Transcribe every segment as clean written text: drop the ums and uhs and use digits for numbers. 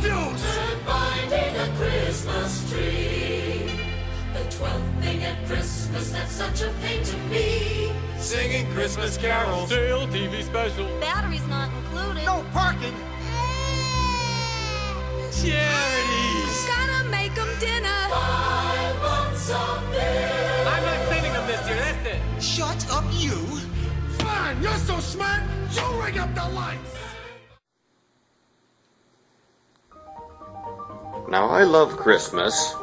fuse! And finding a Christmas tree. The 12th thing at Christmas, that's such a pain to me. Singing Christmas carols. Sale TV special. Batteries not included. No parking. Charities. Gotta make them dinner. 5 months of this. I'm not sending them this year, that's it. Shut up, you! Fine, you're so smart, you ring up the lights! Now, I love Christmas,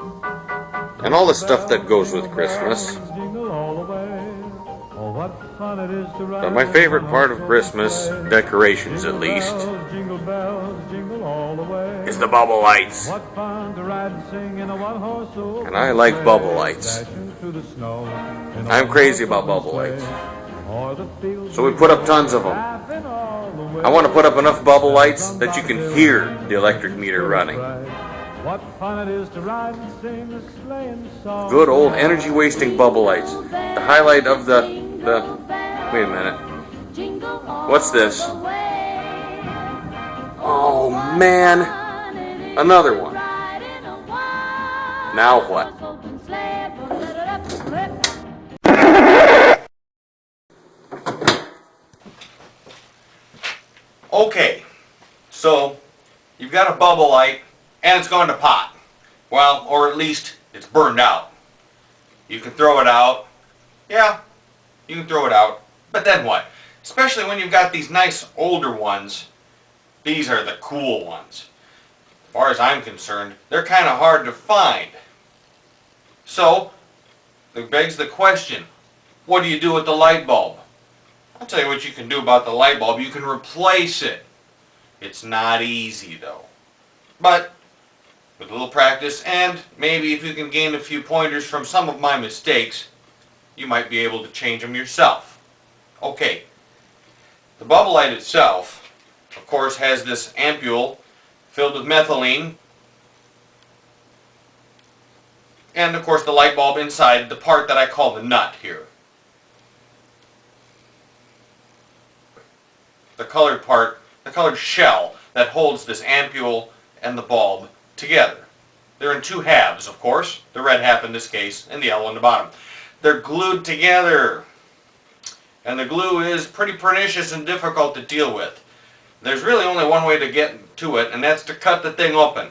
and all the stuff that goes with Christmas. But my favorite part of Christmas, decorations at least, is the bubble lights. And I like bubble lights. I'm crazy about bubble lights. So we put up tons of them. I want to put up enough bubble lights that you can hear the electric meter running. Good old energy-wasting bubble lights. The highlight of the... Wait a minute. What's this? Oh, man. Another one. Now what? Okay, so you've got a bubble light and it's gone to pot. Well, or at least it's burned out. You can throw it out. Yeah, you can throw it out. But then what? Especially when you've got these nice older ones. These are the cool ones. As far as I'm concerned, they're kind of hard to find. So, it begs the question, what do you do with the light bulb? I'll tell you what you can do about the light bulb. You can replace it. It's not easy though. But with a little practice and maybe if you can gain a few pointers from some of my mistakes, you might be able to change them yourself. Okay, the bubble light itself, of course, has this ampule filled with methylene. And of course the light bulb inside the part that I call the nut here. The colored part, the colored shell that holds this ampule and the bulb together. They're in two halves, of course, the red half in this case and the yellow on the bottom. They're glued together, and the glue is pretty pernicious and difficult to deal with. There's really only one way to get to it, and that's to cut the thing open.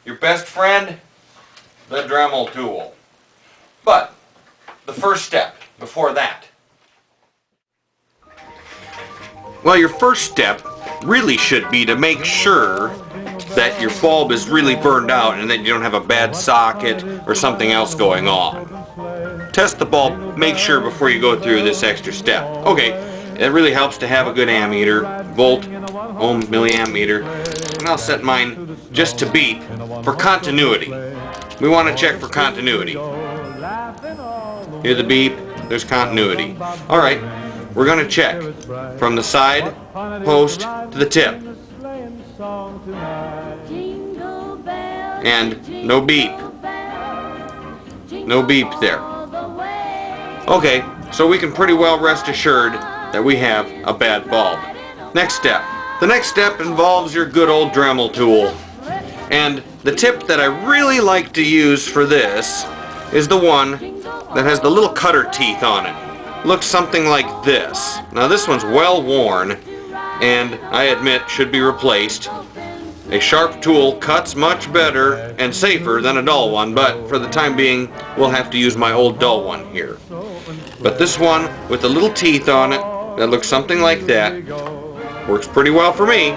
Your best friend, the Dremel tool. But the first step before that. Well, your first step really should be to make sure that your bulb is really burned out and that you don't have a bad socket or something else going on. Test the bulb, make sure before you go through this extra step. Okay, it really helps to have a good ammeter, volt, ohm, milliamp meter, and I'll set mine just to beep for continuity. We want to check for continuity. Hear the beep, there's continuity. Alright, we're going to check from the side post to the tip. And no beep. No beep there. Okay, so we can pretty well rest assured that we have a bad bulb. Next step. The next step involves your good old Dremel tool. And the tip that I really like to use for this is the one that has the little cutter teeth on it. Looks something like this. Now this one's well worn and I admit should be replaced. A sharp tool cuts much better and safer than a dull one, but for the time being we'll have to use my old dull one here. But this one with the little teeth on it that looks something like that works pretty well for me.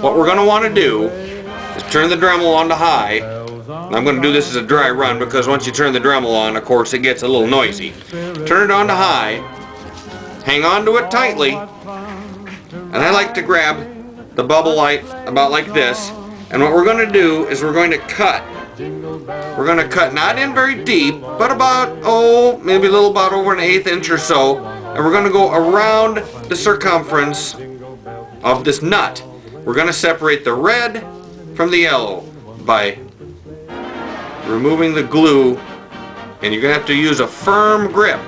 What we're going to want to do is turn the Dremel on to high. I'm going to do this as a dry run because once you turn the Dremel on, of course, it gets a little noisy. Turn it on to high, hang on to it tightly, and I like to grab the bubble light about like this, and what we're going to do is we're going to cut. We're going to cut not in very deep, but about, maybe a little about over 1/8 inch or so, and we're going to go around the circumference of this nut. We're going to separate the red from the yellow by removing the glue, and you're going to have to use a firm grip.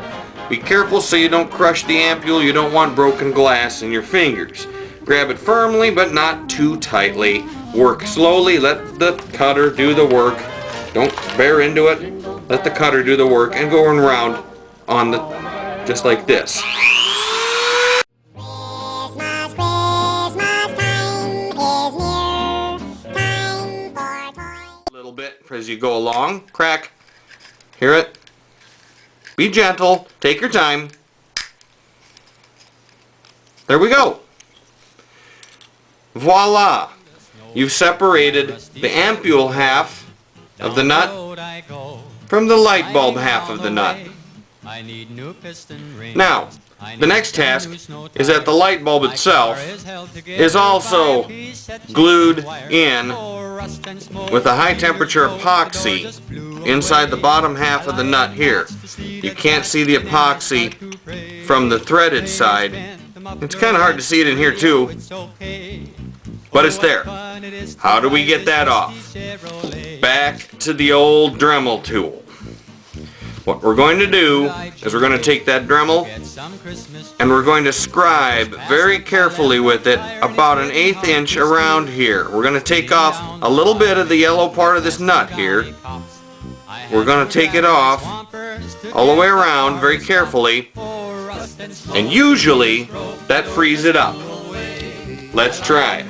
Be careful so you don't crush the ampule. You don't want broken glass in your fingers. Grab it firmly, but not too tightly. Work slowly, let the cutter do the work. Don't bear into it. Let the cutter do the work and go around on the, just like this. Christmas, Christmas time is near. Time for toys. A little bit as you go along. Crack. Hear it? Be gentle. Take your time. There we go. Voila! You've separated the ampule half of the nut from the light bulb half of the nut. Now, the next task is that the light bulb itself is also glued in with a high temperature epoxy inside the bottom half of the nut here. You can't see the epoxy from the threaded side. It's kind of hard to see it in here too, but it's there. How do we get that off? Back to the old Dremel tool. What we're going to do is we're going to take that Dremel and we're going to scribe very carefully with it about 1/8 inch around here. We're going to take off a little bit of the yellow part of this nut here. We're going to take it off all the way around very carefully, and usually that frees it up. Let's try.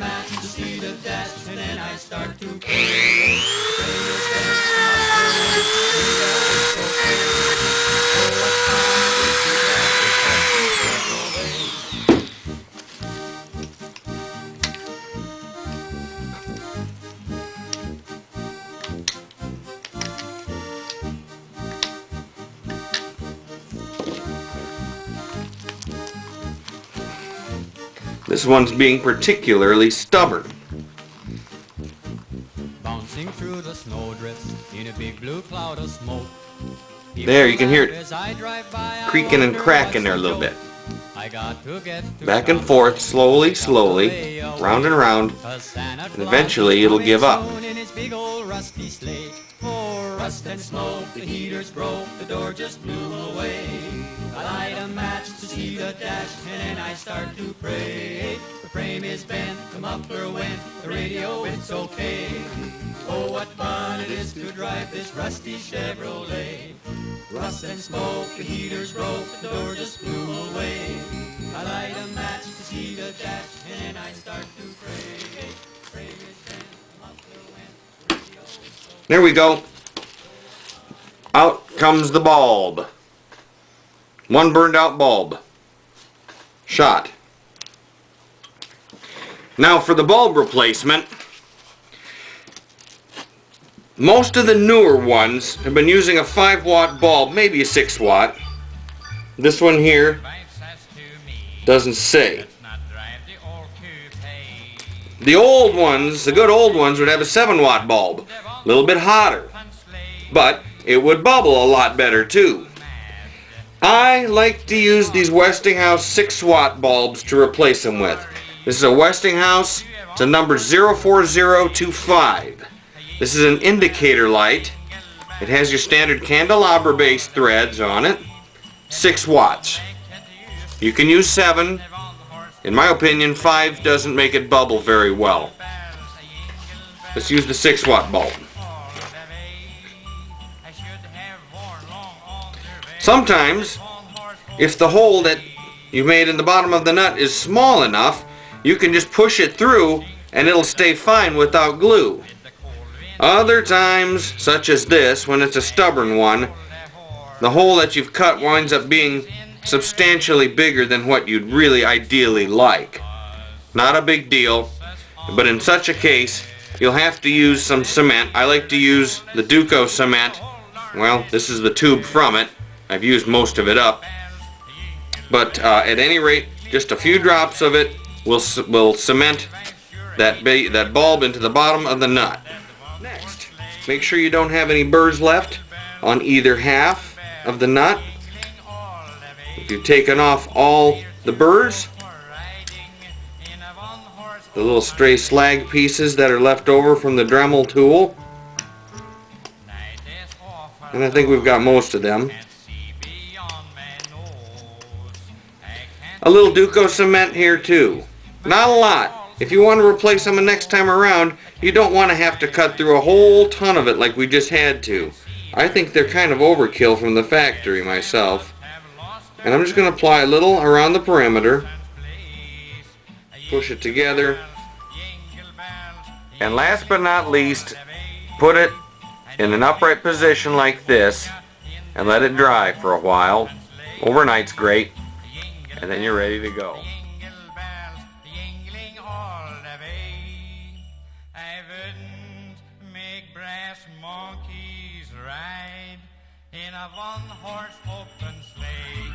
This one's being particularly stubborn. Bouncing through the snowdrifts in a big blue cloud of smoke. There, you can hear it creaking and cracking there a little bit. Back and forth, slowly, slowly, round and round, and eventually it'll give up. Rust and smoke, the heaters broke, the door just blew away. I light a match to see the dash, and then I start to pray. The frame is bent, the muffler went, the radio it's okay. Oh, what fun it is to drive this rusty Chevrolet. Rust and smoke, the heaters broke, the door just blew away. I light a match to see the dash, and then I start to pray. The frame is bent, the muffler went, the radio it's okay. There we go. Out comes the bulb. One burned out bulb. Shot. Now for the bulb replacement. Most of the newer ones have been using a 5-watt bulb, maybe a 6-watt. This one here doesn't say. The old ones, the good old ones, would have a 7-watt bulb. A little bit hotter. But it would bubble a lot better too. I like to use these Westinghouse 6-watt bulbs to replace them with. This is a Westinghouse. It's a number 04025. This is an indicator light. It has your standard candelabra base threads on it. 6 watts. You can use 7. In my opinion, 5 doesn't make it bubble very well. Let's use the 6-watt bulb. Sometimes, if the hole that you made in the bottom of the nut is small enough, you can just push it through and it'll stay fine without glue. Other times, such as this, when it's a stubborn one, the hole that you've cut winds up being substantially bigger than what you'd really ideally like. Not a big deal, but in such a case, you'll have to use some cement. I like to use the Duco cement. Well, this is the tube from it. I've used most of it up. But at any rate, just a few drops of it will cement that bulb into the bottom of the nut. Next, make sure you don't have any burrs left on either half of the nut. If you've taken off all the burrs, the little stray slag pieces that are left over from the Dremel tool, and I think we've got most of them. A little Duco cement here too. Not a lot. If you want to replace them next time around, you don't want to have to cut through a whole ton of it like we just had to. I think they're kind of overkill from the factory myself. And I'm just going to apply a little around the perimeter. Push it together. And last but not least, put it in an upright position like this and let it dry for a while. Overnight's great. And then you're ready to go. I wouldn't make brass monkeys ride in a one-horse open sleigh.